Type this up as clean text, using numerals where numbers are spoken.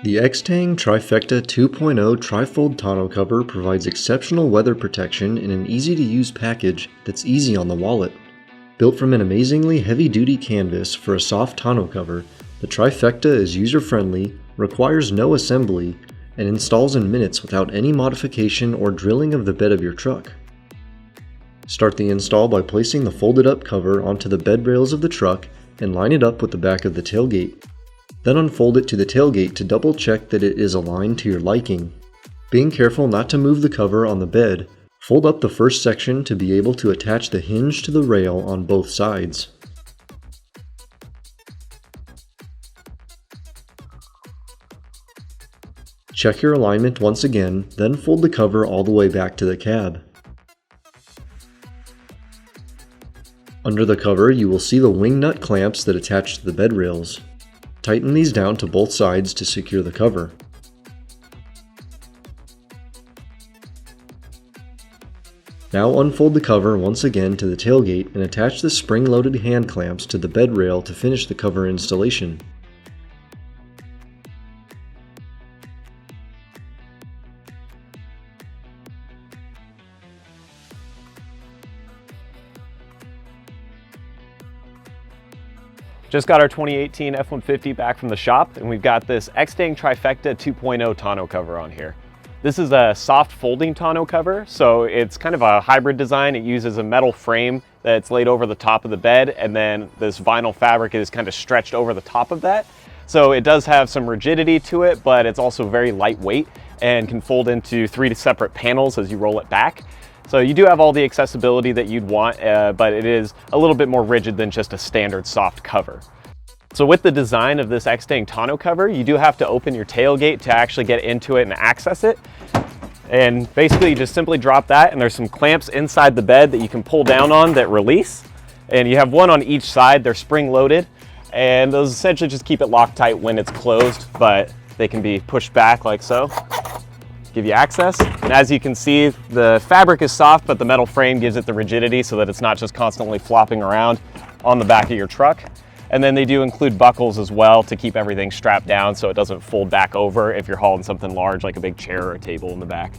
The Extang Trifecta 2.0 trifold tonneau cover provides exceptional weather protection in an easy-to-use package that's easy on the wallet. Built from an amazingly heavy-duty canvas for a soft tonneau cover, the Trifecta is user-friendly, requires no assembly, and installs in minutes without any modification or drilling of the bed of your truck. Start the install by placing the folded-up cover onto the bed rails of the truck and line it up with the back of the tailgate. Then unfold it to the tailgate to double check that it is aligned to your liking. Being careful not to move the cover on the bed, fold up the first section to be able to attach the hinge to the rail on both sides. Check your alignment once again, then fold the cover all the way back to the cab. Under the cover, you will see the wing nut clamps that attach to the bed rails. Tighten these down to both sides to secure the cover. Now unfold the cover once again to the tailgate and attach the spring-loaded hand clamps to the bed rail to finish the cover installation. Just got our 2018 F150 back from the shop, and we've got this Extang Trifecta 2.0 tonneau cover on here. This is a soft folding tonneau cover, so it's kind of a hybrid design. It uses a metal frame that's laid over the top of the bed, and then this vinyl fabric is kind of stretched over the top of that. So it does have some rigidity to it, but it's also very lightweight and can fold into 3 separate panels as you roll it back. So you do have all the accessibility that you'd want, but it is a little bit more rigid than just a standard soft cover. So with the design of this Extang tonneau cover, you do have to open your tailgate to actually get into it and access it. And basically you just simply drop that, and there's some clamps inside the bed that you can pull down on that release. And you have one on each side, they're spring loaded, and those essentially just keep it Loctite when it's closed, but they can be pushed back like so. Give you access, and as you can see, the fabric is soft, but the metal frame gives it the rigidity so that it's not just constantly flopping around on the back of your truck. And then they do include buckles as well to keep everything strapped down so it doesn't fold back over if you're hauling something large like a big chair or a table in the back.